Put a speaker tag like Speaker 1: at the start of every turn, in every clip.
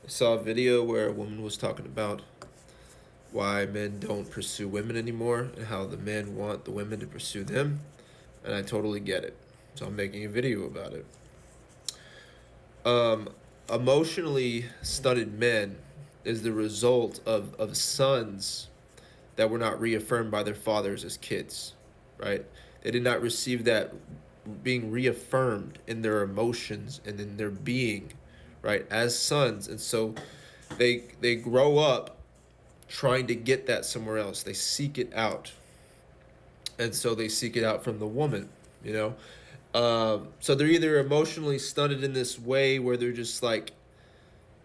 Speaker 1: I saw a video where a woman was talking about why men don't pursue women anymore and how the men want the women to pursue them. And I totally get it. So I'm making a video about it. Um, Emotionally stunted men is the result of sons that were not reaffirmed by their fathers as kids, right? They did not receive that being reaffirmed in their emotions and in their being, right, as sons. And so they grow up trying to get that somewhere else. They seek it out. And so they seek it out from the woman, you know? So they're either emotionally stunted in this way where they're just like,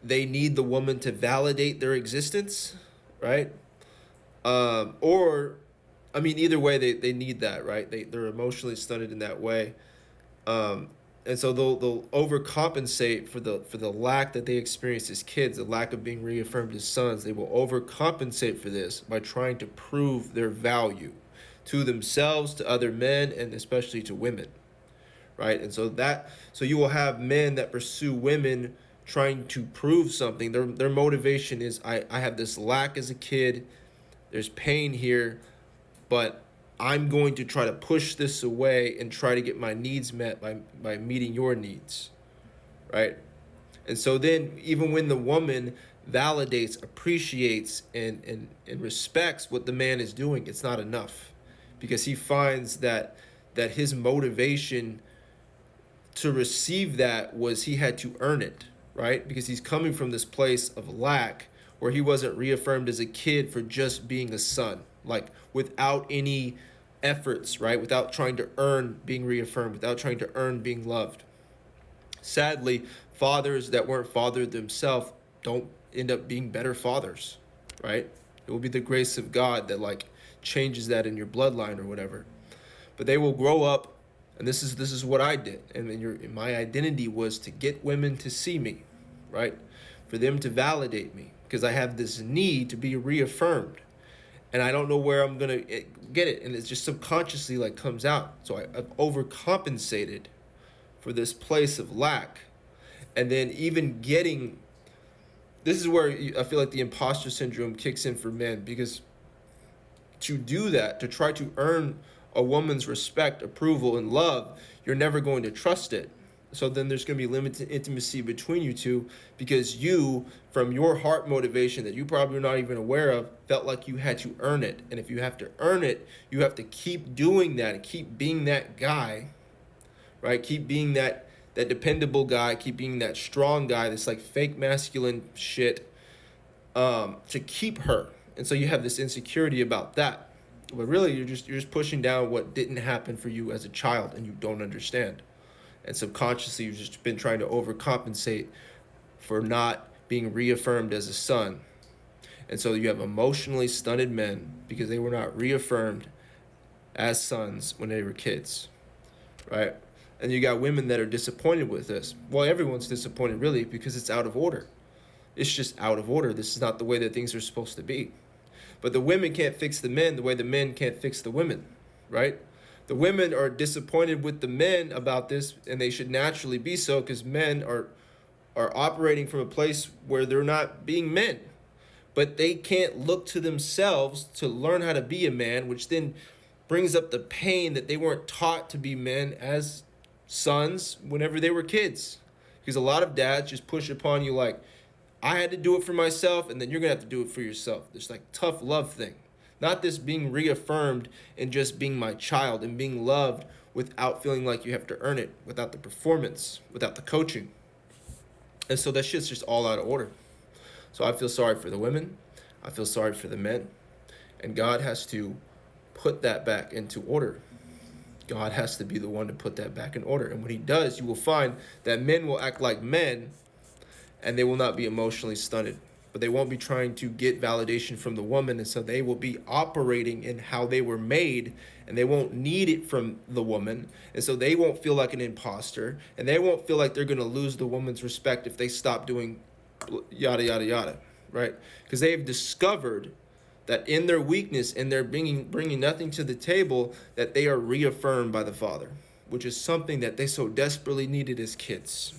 Speaker 1: they need the woman to validate their existence, right? Or, I mean, either way, they need that, right? They're emotionally stunted in that way. And so they'll overcompensate for the lack that they experienced as kids, the lack of being reaffirmed as sons. They will overcompensate for this by trying to prove their value to themselves, to other men, and especially to women, right? And so you will have men that pursue women trying to prove something. Their motivation is I have this lack as a kid. There's pain here, but I'm going to try to push this away and try to get my needs met by meeting your needs, right? And so then even when the woman validates, appreciates, and respects what the man is doing, it's not enough because he finds that his motivation to receive that was he had to earn it, right? Because he's coming from this place of lack where he wasn't reaffirmed as a kid for just being a son, like without any efforts, right? Without trying to earn being reaffirmed, without trying to earn being loved. Sadly, fathers that weren't fathered themselves don't end up being better fathers, right? It will be the grace of God that like changes that in your bloodline or whatever. But they will grow up, and this is what I did. And my identity was to get women to see me, right? For them to validate me, because I have this need to be reaffirmed. And I don't know where I'm gonna get it, and it's just subconsciously like comes out. So I've overcompensated for this place of lack, and then even getting. This is where I feel like the imposter syndrome kicks in for men, because to do that, to try to earn a woman's respect, approval, and love, you're never going to trust it. So then there's going to be limited intimacy between you two because you, from your heart motivation that you probably are not even aware of, felt like you had to earn it. And if you have to earn it, you have to keep doing that and keep being that guy, right? Keep being that dependable guy, keep being that strong guy, this like fake masculine shit, to keep her. And so you have this insecurity about that. But really you're just pushing down what didn't happen for you as a child and you don't understand. And subconsciously you've just been trying to overcompensate for not being reaffirmed as a son. And so you have emotionally stunted men because they were not reaffirmed as sons when they were kids, right? And you got women that are disappointed with this. Well, everyone's disappointed really because it's out of order. It's just out of order. This is not the way that things are supposed to be. But the women can't fix the men the way the men can't fix the women, right? The women are disappointed with the men about this, and they should naturally be so because men are operating from a place where they're not being men. But they can't look to themselves to learn how to be a man, which then brings up the pain that they weren't taught to be men as sons whenever they were kids. Because a lot of dads just push upon you like, I had to do it for myself, and then you're going to have to do it for yourself. This like tough love thing. Not this being reaffirmed and just being my child and being loved without feeling like you have to earn it, without the performance, without the coaching. And so that shit's just all out of order. So I feel sorry for the women. I feel sorry for the men. And God has to put that back into order. God has to be the one to put that back in order. And when he does, you will find that men will act like men and they will not be emotionally stunted. But they won't be trying to get validation from the woman, and so they will be operating in how they were made, and they won't need it from the woman, and so they won't feel like an imposter, and they won't feel like they're going to lose the woman's respect if they stop doing yada, yada, yada, right? Because they've discovered that in their weakness and they're bringing nothing to the table, that they are reaffirmed by the Father, which is something that they so desperately needed as kids.